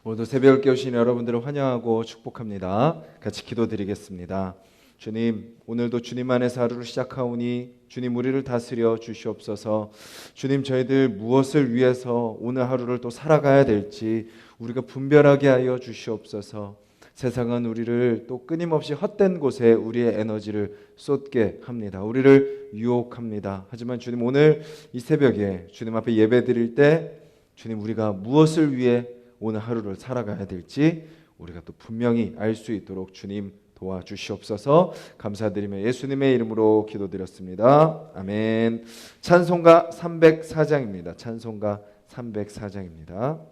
오늘도 새벽을 깨우신 여러분들을 환영하고 축복합니다. 같이 기도드리겠습니다. 주님, 오늘도 주님 안에서 하루를 시작하오니 주님 우리를 다스려 주시옵소서. 주님, 저희들 무엇을 위해서 오늘 하루를 또 살아가야 될지 우리가 분별하게 하여 주시옵소서. 세상은 우리를 또 끊임없이 헛된 곳에 우리의 에너지를 쏟게 합니다. 우리를 유혹합니다. 하지만 주님, 오늘 이 새벽에 주님 앞에 예배 드릴 때 주님, 우리가 무엇을 위해 오늘 하루를 살아가야 될지 우리가 또 분명히 알 수 있도록 주님 도와주시옵소서. 감사드리며 예수님의 이름으로 기도드렸습니다. 아멘. 찬송가 304장입니다. 찬송가 304장입니다.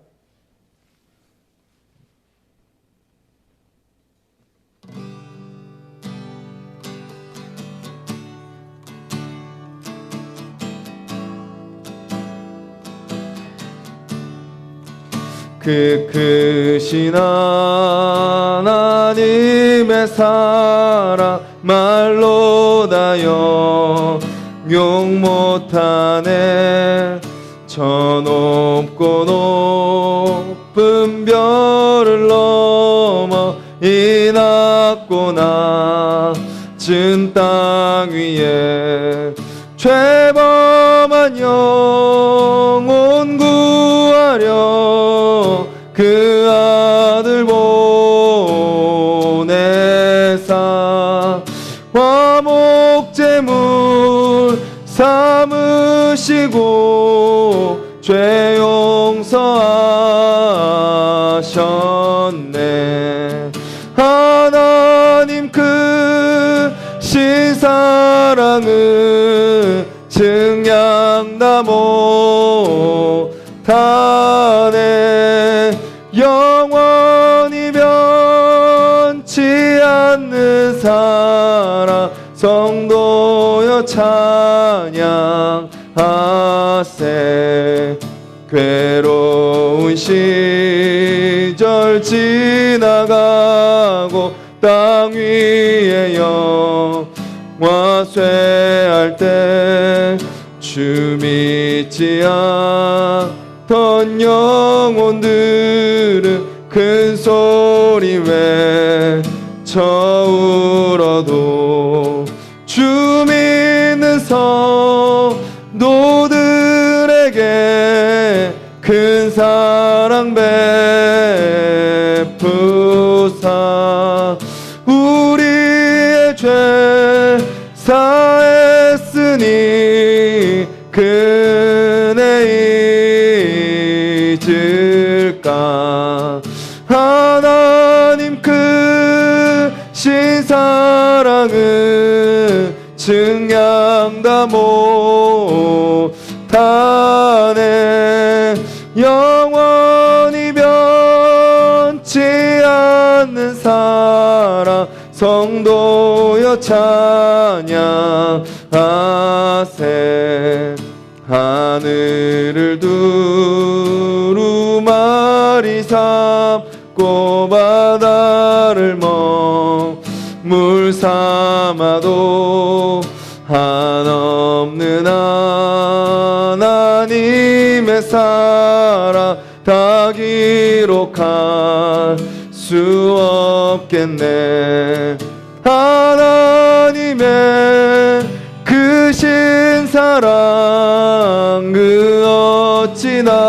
그 크신 하나님의 사랑 말로 다 영용 못하네. 저 높고 높은 별을 넘어 이 낮고 낮은 땅 위에 죄범한 영혼 구하려 그 아들 보내사 화목제물 삼으시고 죄 용서하셨네. 하나님 크신 사랑은 증량 못하네. 영원히 변치 않는 사랑 성도여 찬양하세. 괴로운 시절 지나가고 땅 위에 영화 쇠할 때 주 믿지 않던 영혼들은 큰 소리 외쳐 울어도 주 믿는 성도들에게 큰 사랑 베푸사 우리의 죄 사했으니 그네 잊을까. 하나님 크신 사랑은 증량 다 못하네. 영원히 변치 않는 사랑 성도여 찬양하세. 하늘을 두루마리 삼고 바다를 먹물 삼아도 한없는 하나님의 사랑 다 기록할 수 없겠네. 하나님의 크신 사랑 그 어찌 났을까.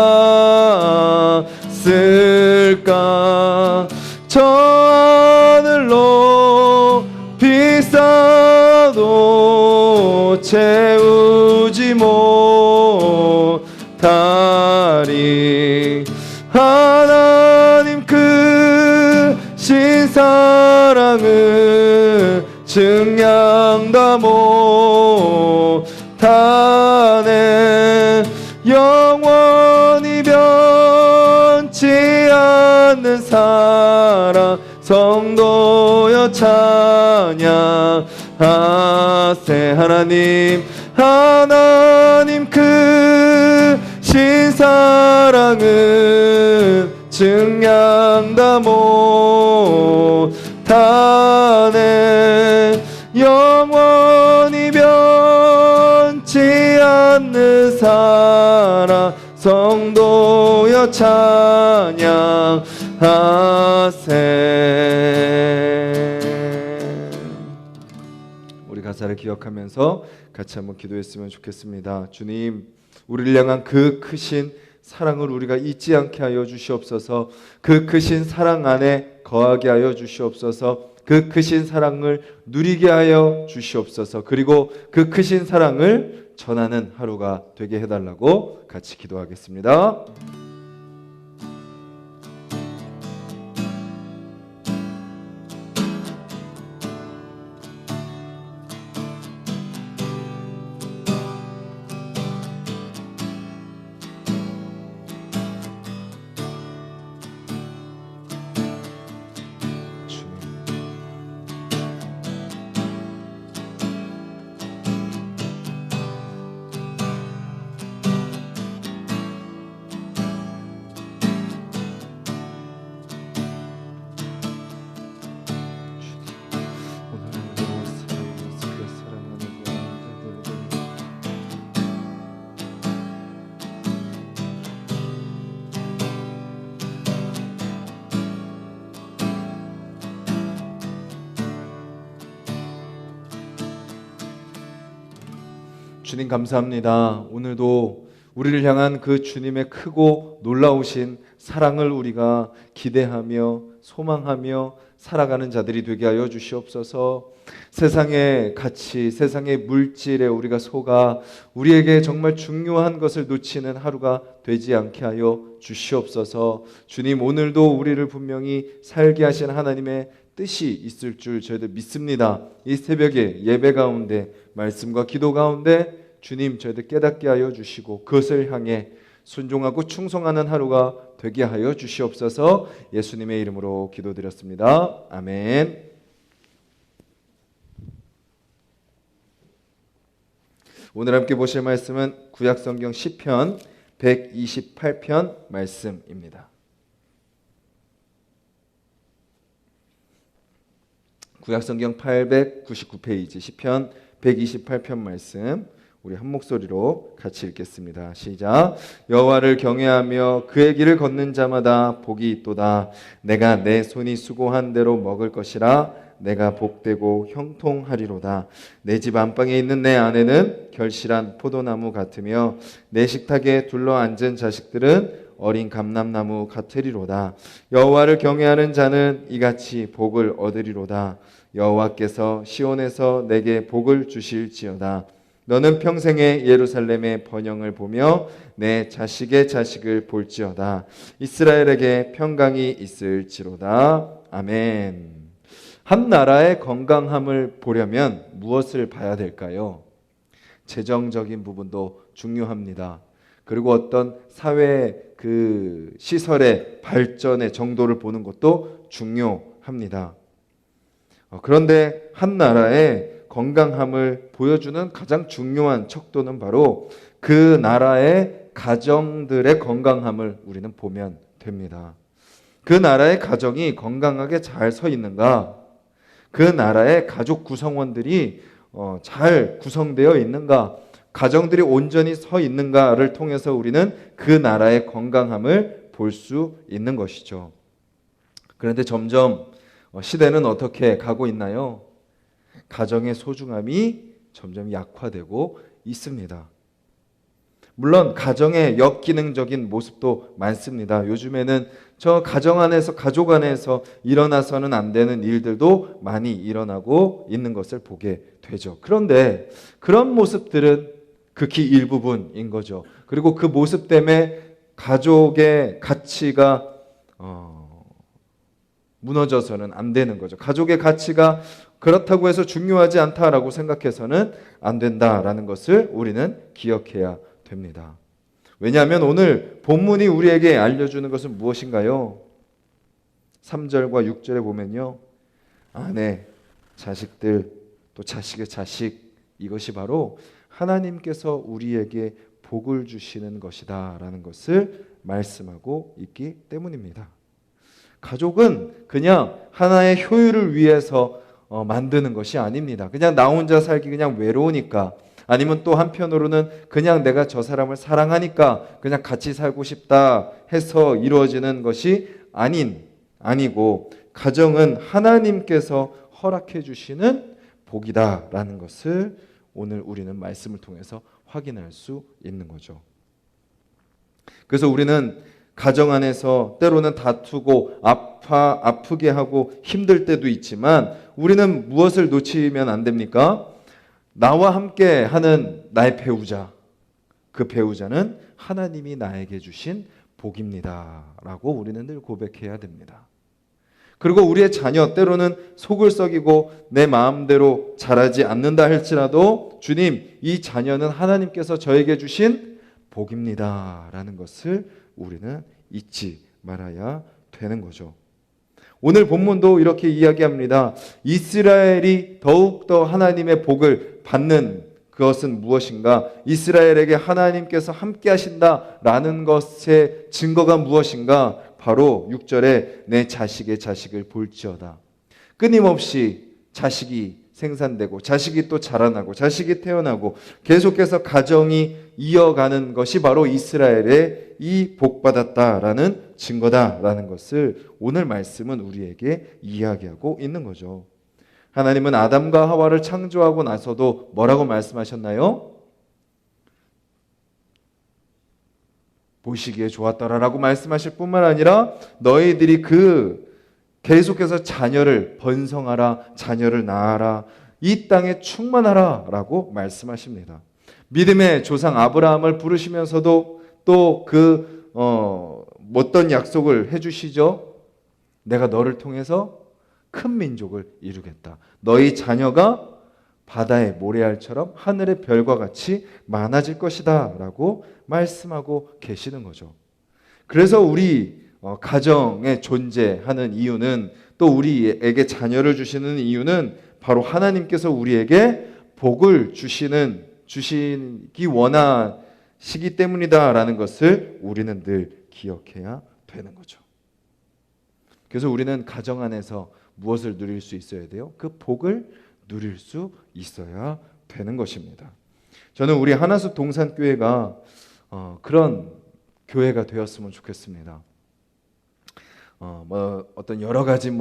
저 하늘로 비싸도 채우지 못하리. 하나님 크신 사랑은 증량 다 못하네. 영원히 변치 않는 사랑 성도여 찬양하세. 하나님 크신 사랑은 증량 다 못하네. 영원히 변치 않는 사랑 성도여 찬양하세. 우리 가사를 기억하면서 같이 한번 기도했으면 좋겠습니다. 주님, 우리를 향한 그 크신 사랑을 우리가 잊지 않게 하여 주시옵소서. 그 크신 사랑 안에 거하게 하여 주시옵소서. 그 크신 사랑을 누리게 하여 주시옵소서. 그리고 그 크신 사랑을 전하는 하루가 되게 해달라고 같이 기도하겠습니다. 주님 감사합니다. 오늘도 우리를 향한 그 주님의 크고 놀라우신 사랑을 우리가 기대하며 소망하며 살아가는 자들이 되게 하여 주시옵소서. 세상의 가치, 세상의 물질에 우리가 속아 우리에게 정말 중요한 것을 놓치는 하루가 되지 않게 하여 주시옵소서. 주님, 오늘도 우리를 분명히 살게 하신 하나님의 뜻이 있을 줄 저희들 믿습니다. 이 새벽에 예배 가운데 말씀과 기도 가운데 주님 저희들 깨닫게 하여 주시고 그것을 향해 순종하고 충성하는 하루가 되게 하여 주시옵소서. 예수님의 이름으로 기도드렸습니다. 아멘. 오늘 함께 보실 말씀은 구약성경 시편 128편 말씀입니다. 구약성경 899페이지 시편 128편 말씀 우리 한 목소리로 같이 읽겠습니다. 시작. 여호와를 경외하며 그의 길을 걷는 자마다 복이 있도다. 내가 내 손이 수고한 대로 먹을 것이라. 내가 복되고 형통하리로다. 내 집 안방에 있는 내 아내는 결실한 포도나무 같으며 내 식탁에 둘러앉은 자식들은 어린 감람나무 같으리로다. 여호와를 경외하는 자는 이같이 복을 얻으리로다. 여호와께서 시온에서 내게 복을 주실지어다. 너는 평생에 예루살렘의 번영을 보며 내 자식의 자식을 볼지어다. 이스라엘에게 평강이 있을지로다. 아멘. 한 나라의 건강함을 보려면 무엇을 봐야 될까요? 재정적인 부분도 중요합니다. 그리고 어떤 사회 그 시설의 발전의 정도를 보는 것도 중요합니다. 그런데 한 나라의 건강함을 보여주는 가장 중요한 척도는 바로 그 나라의 가정들의 건강함을 우리는 보면 됩니다. 그 나라의 가정이 건강하게 잘 서 있는가? 그 나라의 가족 구성원들이 잘 구성되어 있는가? 가정들이 온전히 서 있는가를 통해서 우리는 그 나라의 건강함을 볼 수 있는 것이죠. 그런데 점점 시대는 어떻게 가고 있나요? 가정의 소중함이 점점 약화되고 있습니다. 물론 가정의 역기능적인 모습도 많습니다. 요즘에는 저 가정 안에서 가족 안에서 일어나서는 안 되는 일들도 많이 일어나고 있는 것을 보게 되죠. 그런데 그런 모습들은 극히 일부분인 거죠. 그리고 그 모습 때문에 가족의 가치가 무너져서는 안 되는 거죠. 가족의 가치가 그렇다고 해서 중요하지 않다라고 생각해서는 안 된다라는 것을 우리는 기억해야 됩니다. 왜냐하면 오늘 본문이 우리에게 알려주는 것은 무엇인가요? 3절과 6절에 보면요. 아내, 자식들, 또 자식의 자식, 이것이 바로 하나님께서 우리에게 복을 주시는 것이다 라는 것을 말씀하고 있기 때문입니다. 가족은 그냥 하나의 효율을 위해서 만드는 것이 아닙니다. 그냥 나 혼자 살기 그냥 외로우니까, 아니면 또 한편으로는 그냥 내가 저 사람을 사랑하니까 그냥 같이 살고 싶다 해서 이루어지는 것이 아닌 아니고 가정은 하나님께서 허락해 주시는 복이다라는 것을 오늘 우리는 말씀을 통해서 확인할 수 있는 거죠. 그래서 우리는 가정 안에서 때로는 다투고 아프게 하고 힘들 때도 있지만 우리는 무엇을 놓치면 안 됩니까? 나와 함께 하는 나의 배우자, 그 배우자는 하나님이 나에게 주신 복입니다 라고 우리는 늘 고백해야 됩니다. 그리고 우리의 자녀, 때로는 속을 썩이고 내 마음대로 자라지 않는다 할지라도 주님, 이 자녀는 하나님께서 저에게 주신 복입니다 라는 것을 우리는 잊지 말아야 되는 거죠. 오늘 본문도 이렇게 이야기합니다. 이스라엘이 더욱더 하나님의 복을 받는 그것은 무엇인가? 이스라엘에게 하나님께서 함께 하신다라는 것의 증거가 무엇인가? 바로 6절에 내 자식의 자식을 볼지어다. 끊임없이 자식이 생산되고 자식이 또 자라나고 자식이 태어나고 계속해서 가정이 이어가는 것이 바로 이스라엘의 이 복받았다라는 증거다라는 것을 오늘 말씀은 우리에게 이야기하고 있는 거죠. 하나님은 아담과 하와를 창조하고 나서도 뭐라고 말씀하셨나요? 보시기에 좋았더라라고 말씀하실 뿐만 아니라 너희들이 계속해서 자녀를 번성하라, 자녀를 낳아라, 이 땅에 충만하라 라고 말씀하십니다. 믿음의 조상 아브라함을 부르시면서도 또 어떤 약속을 해주시죠? 내가 너를 통해서 큰 민족을 이루겠다. 너희 자녀가 바다의 모래알처럼 하늘의 별과 같이 많아질 것이다 라고 말씀하고 계시는 거죠. 그래서 우리 가정에 존재하는 이유는, 또 우리에게 자녀를 주시는 이유는 바로 하나님께서 우리에게 복을 주시기 원하시기 때문이다라는 것을 우리는 늘 기억해야 되는 거죠. 그래서 우리는 가정 안에서 무엇을 누릴 수 있어야 돼요? 그 복을 누릴 수 있어야 되는 것입니다. 저는 우리 하나숲 동산교회가 그런 교회가 되었으면 좋겠습니다. 어떤 여러 가지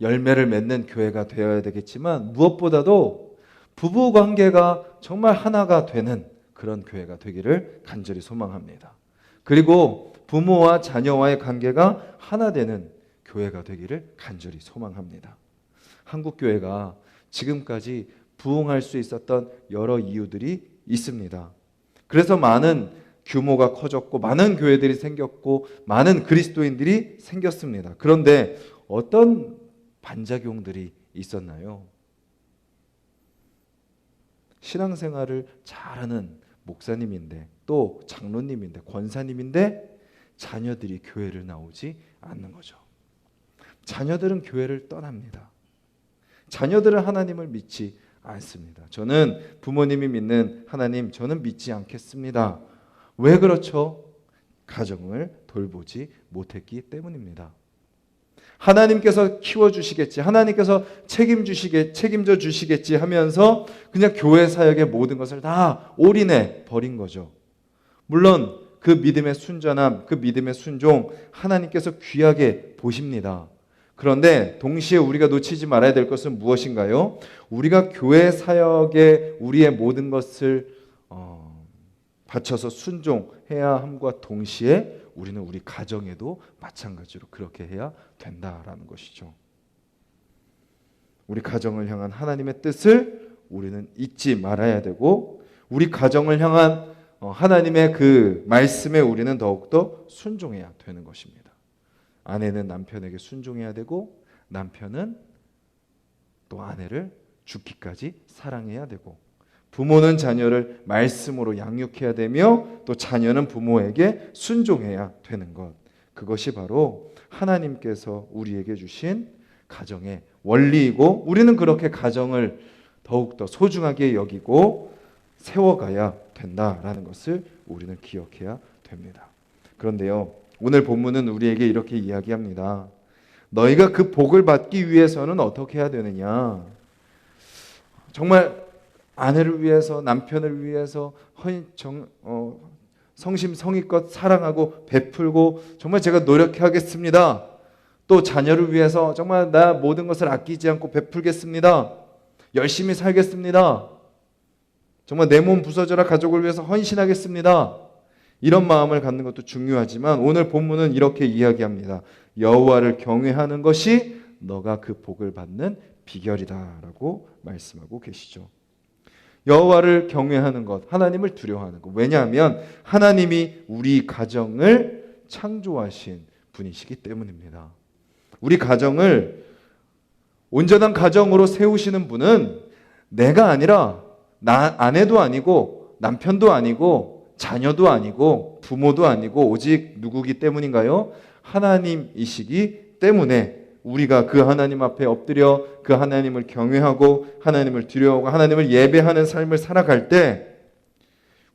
열매를 맺는 교회가 되어야 되겠지만 무엇보다도 부부 관계가 정말 하나가 되는 그런 교회가 되기를 간절히 소망합니다. 그리고 부모와 자녀와의 관계가 하나 되는 교회가 되기를 간절히 소망합니다. 한국 교회가 지금까지 부흥할 수 있었던 여러 이유들이 있습니다. 그래서 많은 규모가 커졌고 많은 교회들이 생겼고 많은 그리스도인들이 생겼습니다. 그런데 어떤 반작용들이 있었나요? 신앙생활을 잘하는 목사님인데 또 장로님인데 권사님인데 자녀들이 교회를 나오지 않는 거죠. 자녀들은 교회를 떠납니다. 자녀들은 하나님을 믿지 않습니다. 저는 부모님이 믿는 하나님, 저는 믿지 않겠습니다. 왜 그렇죠? 가정을 돌보지 못했기 때문입니다. 하나님께서 키워주시겠지, 하나님께서 책임져 주시겠지 하면서 그냥 교회 사역의 모든 것을 다 올인해 버린 거죠. 물론 그 믿음의 순전함, 그 믿음의 순종 하나님께서 귀하게 보십니다. 그런데 동시에 우리가 놓치지 말아야 될 것은 무엇인가요? 우리가 교회 사역에 우리의 모든 것을 바쳐서 순종해야 함과 동시에 우리는 우리 가정에도 마찬가지로 그렇게 해야 된다라는 것이죠. 우리 가정을 향한 하나님의 뜻을 우리는 잊지 말아야 되고, 우리 가정을 향한 하나님의 그 말씀에 우리는 더욱더 순종해야 되는 것입니다. 아내는 남편에게 순종해야 되고, 남편은 또 아내를 죽기까지 사랑해야 되고, 부모는 자녀를 말씀으로 양육해야 되며 또 자녀는 부모에게 순종해야 되는 것, 그것이 바로 하나님께서 우리에게 주신 가정의 원리이고, 우리는 그렇게 가정을 더욱더 소중하게 여기고 세워가야 된다라는 것을 우리는 기억해야 됩니다. 그런데요, 오늘 본문은 우리에게 이렇게 이야기합니다. 너희가 그 복을 받기 위해서는 어떻게 해야 되느냐? 정말 아내를 위해서, 남편을 위해서 성심성의껏 사랑하고 베풀고 정말 제가 노력하겠습니다. 또 자녀를 위해서 정말 나 모든 것을 아끼지 않고 베풀겠습니다. 열심히 살겠습니다. 정말 내 몸 부서져라 가족을 위해서 헌신하겠습니다. 이런 마음을 갖는 것도 중요하지만 오늘 본문은 이렇게 이야기합니다. 여호와를 경외하는 것이 너가 그 복을 받는 비결이다라고 말씀하고 계시죠. 여호와를 경외하는 것, 하나님을 두려워하는 것. 왜냐하면 하나님이 우리 가정을 창조하신 분이시기 때문입니다. 우리 가정을 온전한 가정으로 세우시는 분은 내가 아니라 아내도 아니고 남편도 아니고 자녀도 아니고 부모도 아니고 오직 누구기 때문인가요? 하나님이시기 때문에 우리가 그 하나님 앞에 엎드려 그 하나님을 경외하고 하나님을 두려워하고 하나님을 예배하는 삶을 살아갈 때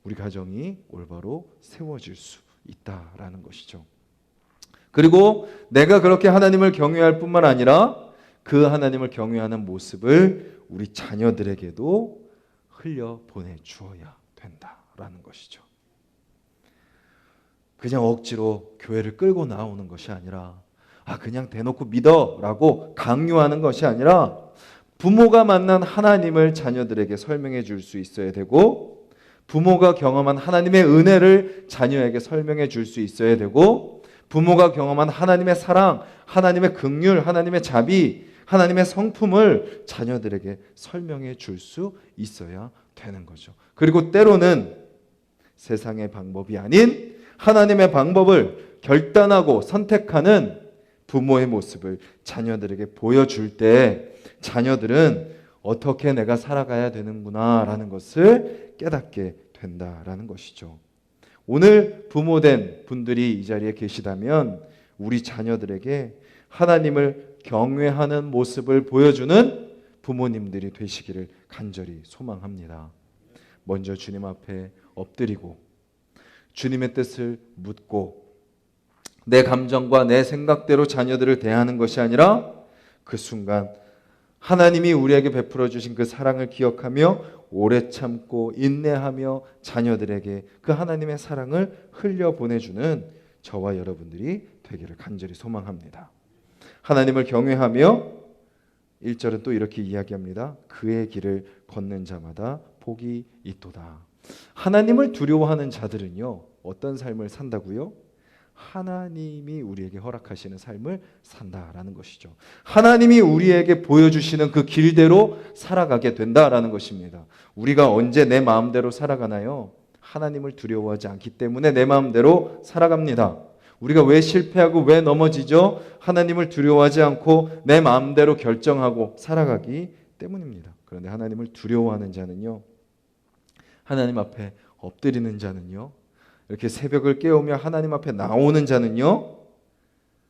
우리 가정이 올바로 세워질 수 있다라는 것이죠. 그리고 내가 그렇게 하나님을 경외할 뿐만 아니라 그 하나님을 경외하는 모습을 우리 자녀들에게도 흘려 보내주어야 된다라는 것이죠. 그냥 억지로 교회를 끌고 나오는 것이 아니라 그냥 대놓고 믿어라고 강요하는 것이 아니라 부모가 만난 하나님을 자녀들에게 설명해 줄 수 있어야 되고 부모가 경험한 하나님의 은혜를 자녀에게 설명해 줄 수 있어야 되고 부모가 경험한 하나님의 사랑, 하나님의 긍휼, 하나님의 자비, 하나님의 성품을 자녀들에게 설명해 줄 수 있어야 되는 거죠. 그리고 때로는 세상의 방법이 아닌 하나님의 방법을 결단하고 선택하는 부모의 모습을 자녀들에게 보여줄 때 자녀들은 어떻게 내가 살아가야 되는구나라는 것을 깨닫게 된다라는 것이죠. 오늘 부모된 분들이 이 자리에 계시다면 우리 자녀들에게 하나님을 경외하는 모습을 보여주는 부모님들이 되시기를 간절히 소망합니다. 먼저 주님 앞에 엎드리고 주님의 뜻을 묻고 내 감정과 내 생각대로 자녀들을 대하는 것이 아니라 그 순간 하나님이 우리에게 베풀어 주신 그 사랑을 기억하며 오래 참고 인내하며 자녀들에게 그 하나님의 사랑을 흘려 보내주는 저와 여러분들이 되기를 간절히 소망합니다. 하나님을 경외하며 1절은 또 이렇게 이야기합니다. 그의 길을 걷는 자마다 복이 있도다. 하나님을 두려워하는 자들은요, 어떤 삶을 산다고요? 하나님이 우리에게 허락하시는 삶을 산다라는 것이죠. 하나님이 우리에게 보여주시는 그 길대로 살아가게 된다라는 것입니다. 우리가 언제 내 마음대로 살아가나요? 하나님을 두려워하지 않기 때문에 내 마음대로 살아갑니다. 우리가 왜 실패하고 왜 넘어지죠? 하나님을 두려워하지 않고 내 마음대로 결정하고 살아가기 때문입니다. 그런데 하나님을 두려워하는 자는요, 하나님 앞에 엎드리는 자는요, 이렇게 새벽을 깨우며 하나님 앞에 나오는 자는요,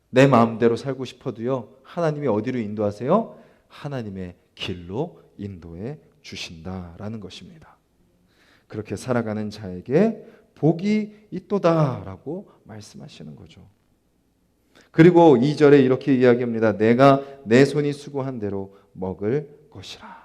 내 마음대로 살고 싶어도요, 하나님이 어디로 인도하세요? 하나님의 길로 인도해 주신다라는 것입니다. 그렇게 살아가는 자에게 복이 있도다라고 말씀하시는 거죠. 그리고 2절에 이렇게 이야기합니다. 내가 내 손이 수고한 대로 먹을 것이라.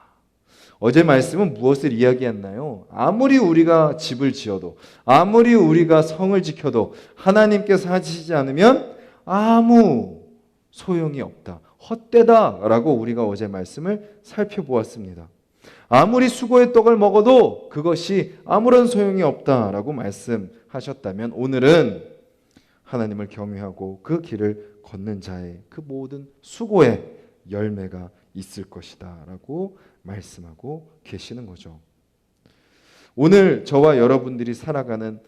어제 말씀은 무엇을 이야기했나요? 아무리 우리가 집을 지어도 아무리 우리가 성을 지켜도 하나님께서 하시지 않으면 아무 소용이 없다. 헛되다라고 우리가 어제 말씀을 살펴보았습니다. 아무리 수고의 떡을 먹어도 그것이 아무런 소용이 없다라고 말씀하셨다면 오늘은 하나님을 경외하고 그 길을 걷는 자의 그 모든 수고의 열매가 있을 것이다 라고 말씀하고 계시는 거죠. 오늘 저와 여러분들이 살아가는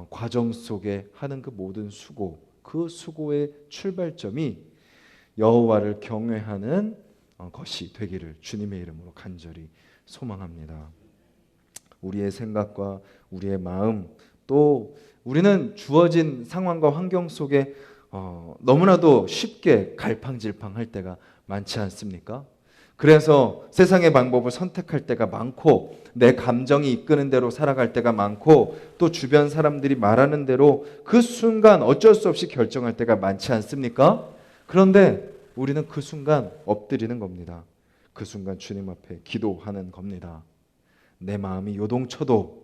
과정 속에 하는 그 모든 수고, 그 수고의 출발점이 여호와를 경외하는 것이 되기를 주님의 이름으로 간절히 소망합니다. 우리의 생각과 우리의 마음, 또 우리는 주어진 상황과 환경 속에 너무나도 쉽게 갈팡질팡할 때가 많지 않습니까? 그래서 세상의 방법을 선택할 때가 많고 내 감정이 이끄는 대로 살아갈 때가 많고 또 주변 사람들이 말하는 대로 그 순간 어쩔 수 없이 결정할 때가 많지 않습니까? 그런데 우리는 그 순간 엎드리는 겁니다. 그 순간 주님 앞에 기도하는 겁니다. 내 마음이 요동쳐도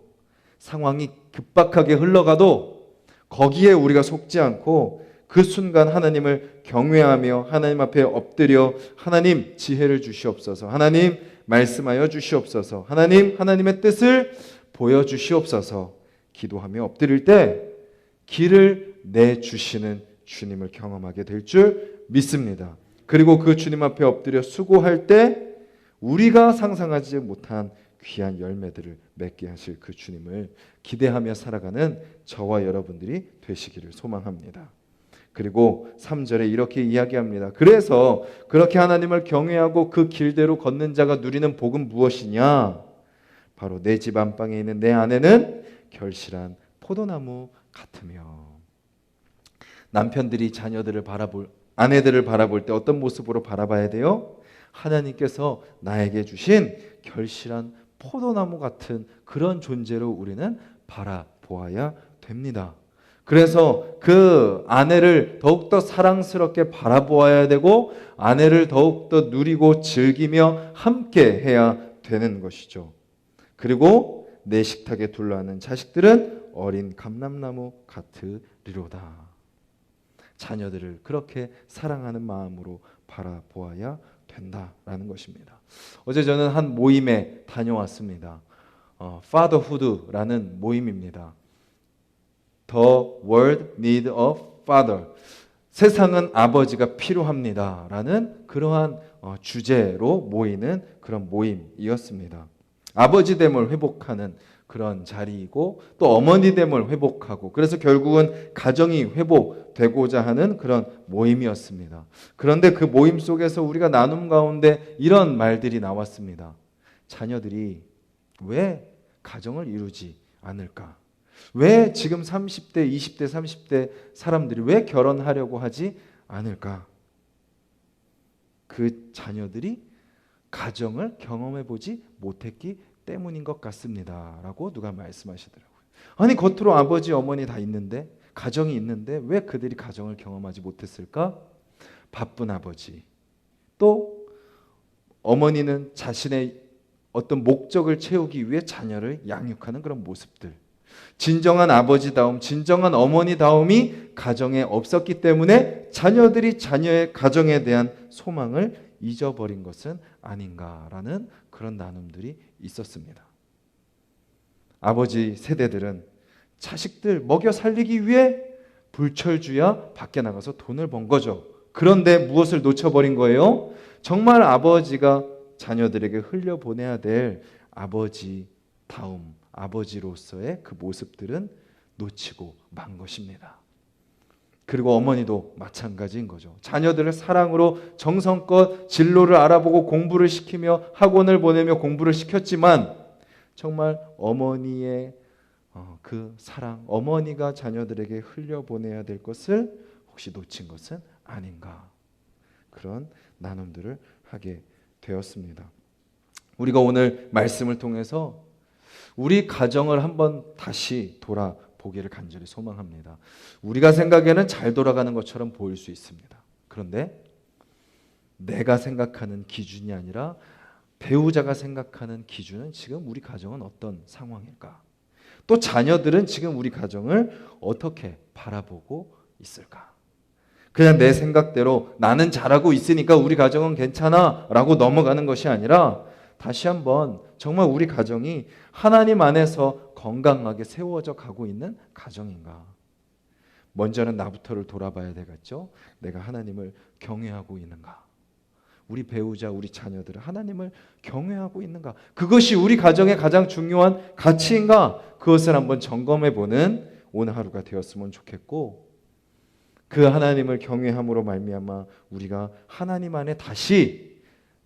상황이 급박하게 흘러가도 거기에 우리가 속지 않고 그 순간 하나님을 경외하며 하나님 앞에 엎드려 하나님 지혜를 주시옵소서, 하나님 말씀하여 주시옵소서, 하나님의 뜻을 보여주시옵소서 기도하며 엎드릴 때 길을 내주시는 주님을 경험하게 될 줄 믿습니다. 그리고 그 주님 앞에 엎드려 수고할 때 우리가 상상하지 못한 귀한 열매들을 맺게 하실 그 주님을 기대하며 살아가는 저와 여러분들이 되시기를 소망합니다. 그리고 3절에 이렇게 이야기합니다. 그래서 그렇게 하나님을 경외하고 그 길대로 걷는 자가 누리는 복은 무엇이냐? 바로 내 집 안방에 있는 내 아내는 결실한 포도나무 같으며. 남편들이 아내들을 바라볼 때 어떤 모습으로 바라봐야 돼요? 하나님께서 나에게 주신 결실한 포도나무 같은 그런 존재로 우리는 바라보아야 됩니다. 그래서 그 아내를 더욱더 사랑스럽게 바라보아야 되고 아내를 더욱더 누리고 즐기며 함께 해야 되는 것이죠. 그리고 내 식탁에 둘러앉는 자식들은 어린 감람나무 같으리로다. 자녀들을 그렇게 사랑하는 마음으로 바라보아야 된다라는 것입니다. 어제 저는 한 모임에 다녀왔습니다. Fatherhood라는 모임입니다. The world need a father. 세상은 아버지가 필요합니다. 라는 그러한 주제로 모이는 그런 모임이었습니다. 아버지됨을 회복하는 그런 자리이고 또 어머니됨을 회복하고 그래서 결국은 가정이 회복되고자 하는 그런 모임이었습니다. 그런데 그 모임 속에서 우리가 나눔 가운데 이런 말들이 나왔습니다. 자녀들이 왜 가정을 이루지 않을까? 왜 지금 30대, 20대, 30대 사람들이 왜 결혼하려고 하지 않을까? 그 자녀들이 가정을 경험해 보지 못했기 때문인 것 같습니다. 라고 누가 말씀하시더라고요. 아니 겉으로 아버지, 어머니 다 있는데 가정이 있는데 왜 그들이 가정을 경험하지 못했을까? 바쁜 아버지, 또 어머니는 자신의 어떤 목적을 채우기 위해 자녀를 양육하는 그런 모습들, 진정한 아버지다움, 진정한 어머니다움이 가정에 없었기 때문에 자녀들이 자녀의 가정에 대한 소망을 잊어버린 것은 아닌가라는 그런 나눔들이 있었습니다. 아버지 세대들은 자식들 먹여 살리기 위해 불철주야 밖에 나가서 돈을 번 거죠. 그런데 무엇을 놓쳐버린 거예요? 정말 아버지가 자녀들에게 흘려보내야 될 아버지다움, 아버지로서의 그 모습들은 놓치고 만 것입니다. 그리고 어머니도 마찬가지인 거죠. 자녀들을 사랑으로 정성껏 진로를 알아보고 공부를 시키며 학원을 보내며 공부를 시켰지만 정말 어머니의 그 사랑, 어머니가 자녀들에게 흘려보내야 될 것을 혹시 놓친 것은 아닌가, 그런 나눔들을 하게 되었습니다. 우리가 오늘 말씀을 통해서 우리 가정을 한번 다시 돌아보기를 간절히 소망합니다. 우리가 생각에는 잘 돌아가는 것처럼 보일 수 있습니다. 그런데 내가 생각하는 기준이 아니라 배우자가 생각하는 기준은 지금 우리 가정은 어떤 상황일까? 또 자녀들은 지금 우리 가정을 어떻게 바라보고 있을까? 그냥 내 생각대로 나는 잘하고 있으니까 우리 가정은 괜찮아 라고 넘어가는 것이 아니라 다시 한번 정말 우리 가정이 하나님 안에서 건강하게 세워져 가고 있는 가정인가? 먼저는 나부터를 돌아봐야 되겠죠. 내가 하나님을 경외하고 있는가? 우리 배우자, 우리 자녀들은 하나님을 경외하고 있는가? 그것이 우리 가정의 가장 중요한 가치인가? 그것을 한번 점검해 보는 오늘 하루가 되었으면 좋겠고, 그 하나님을 경외함으로 말미암아 우리가 하나님 안에 다시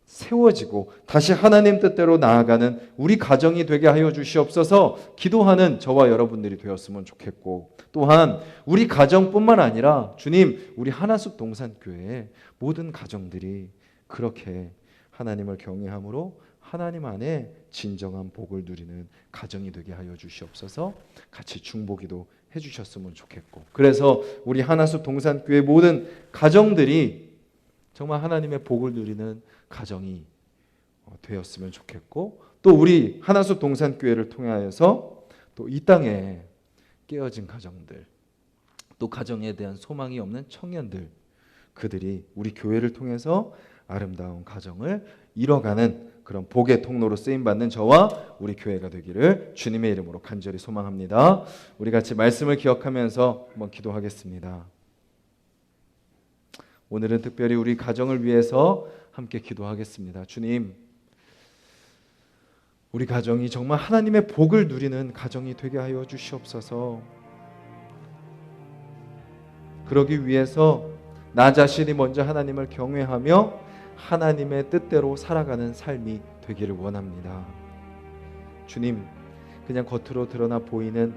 세워지고 다시 하나님 뜻대로 나아가는 우리 가정이 되게 하여 주시옵소서 기도하는 저와 여러분들이 되었으면 좋겠고, 또한 우리 가정뿐만 아니라 주님, 우리 하나숲 동산교회의 모든 가정들이 그렇게 하나님을 경외함으로 하나님 안에 진정한 복을 누리는 가정이 되게 하여 주시옵소서 같이 중보기도 해주셨으면 좋겠고, 그래서 우리 하나숲 동산교회 모든 가정들이 정말 하나님의 복을 누리는 가정이 되었으면 좋겠고, 또 우리 하나숲 동산교회를 통하여서 또 이 땅에 깨어진 가정들, 또 가정에 대한 소망이 없는 청년들, 그들이 우리 교회를 통해서 아름다운 가정을 이뤄가는 그런 복의 통로로 쓰임받는 저와 우리 교회가 되기를 주님의 이름으로 간절히 소망합니다. 우리 같이 말씀을 기억하면서 한번 기도하겠습니다. 오늘은 특별히 우리 가정을 위해서 함께 기도하겠습니다. 주님, 우리 가정이 정말 하나님의 복을 누리는 가정이 되게 하여 주시옵소서. 그러기 위해서 나 자신이 먼저 하나님을 경외하며 하나님의 뜻대로 살아가는 삶이 되기를 원합니다. 주님, 그냥 겉으로 드러나 보이는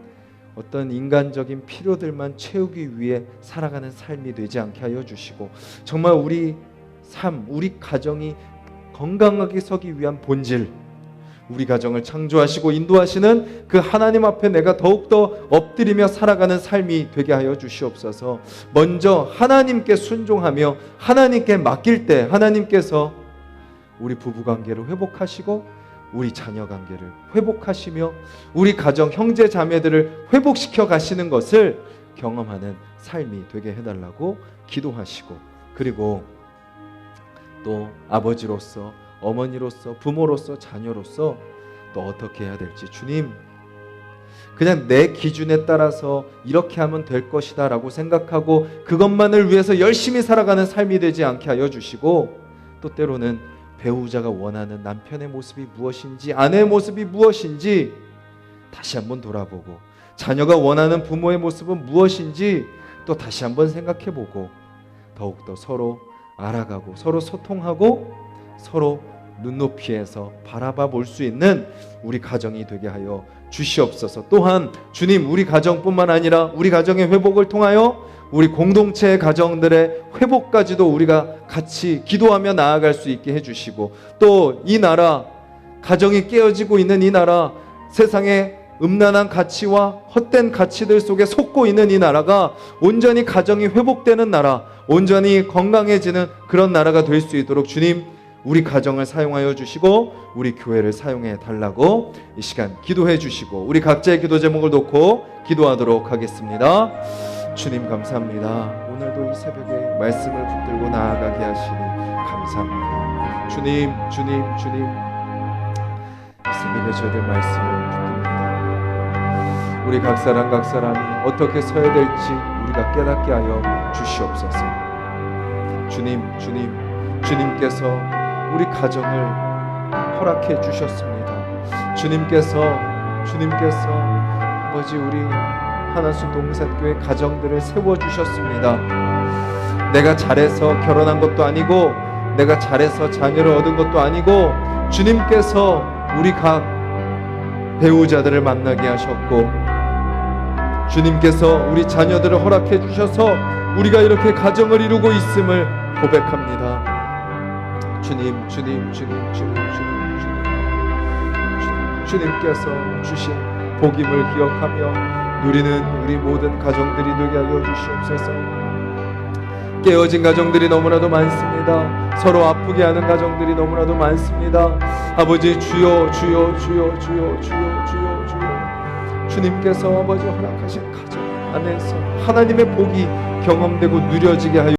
어떤 인간적인 필요들만 채우기 위해 살아가는 삶이 되지 않게 하여 주시고, 정말 우리 삶, 우리 가정이 건강하게 서기 위한 본질, 우리 가정을 창조하시고 인도하시는 그 하나님 앞에 내가 더욱더 엎드리며 살아가는 삶이 되게 하여 주시옵소서. 먼저 하나님께 순종하며 하나님께 맡길 때 하나님께서 우리 부부관계를 회복하시고 우리 자녀관계를 회복하시며 우리 가정 형제 자매들을 회복시켜 가시는 것을 경험하는 삶이 되게 해달라고 기도하시고, 그리고 또 아버지로서 어머니로서 부모로서 자녀로서 또 어떻게 해야 될지, 주님, 그냥 내 기준에 따라서 이렇게 하면 될 것이다 라고 생각하고 그것만을 위해서 열심히 살아가는 삶이 되지 않게 하여 주시고, 또 때로는 배우자가 원하는 남편의 모습이 무엇인지 아내의 모습이 무엇인지 다시 한번 돌아보고, 자녀가 원하는 부모의 모습은 무엇인지 또 다시 한번 생각해보고, 더욱더 서로 알아가고 서로 소통하고 서로 눈높이에서 바라봐 볼 수 있는 우리 가정이 되게 하여 주시옵소서. 또한 주님, 우리 가정뿐만 아니라 우리 가정의 회복을 통하여 우리 공동체의 가정들의 회복까지도 우리가 같이 기도하며 나아갈 수 있게 해주시고, 또 이 나라, 가정이 깨어지고 있는 이 나라, 세상의 음란한 가치와 헛된 가치들 속에 속고 있는 이 나라가 온전히 가정이 회복되는 나라, 온전히 건강해지는 그런 나라가 될 수 있도록 주님, 우리 가정을 사용하여 주시고 우리 교회를 사용해 달라고 이 시간 기도해 주시고, 우리 각자의 기도 제목을 놓고 기도하도록 하겠습니다. 주님, 감사합니다. 오늘도 이 새벽에 말씀을 붙들고 나아가게 하시니 감사합니다. 주님, 이 새벽에 저희들 말씀을 붙듭니다. 우리 각 사람이 어떻게 서야 될지 우리가 깨닫게 하여 주시옵소서. 주님께서 우리 가정을 허락해 주셨습니다. 주님께서 아버지, 우리 하나수 동산교회 가정들을 세워주셨습니다. 내가 잘해서 결혼한 것도 아니고 내가 잘해서 자녀를 얻은 것도 아니고 주님께서 우리 각 배우자들을 만나게 하셨고 주님께서 우리 자녀들을 허락해 주셔서 우리가 이렇게 가정을 이루고 있음을 고백합니다. 주님께서 주신 복임을 기억하며 누리는 우리 모든 가정들이 되게 하여 주시옵소서. 깨어진 가정들이 너무나도 많습니다. 서로 아프게 하는 가정들이 너무나도 많습니다. 아버지, 주여 주님께서 아버지 허락하신 가정 안에서 하나님의 복이 경험되고 누려지게 하여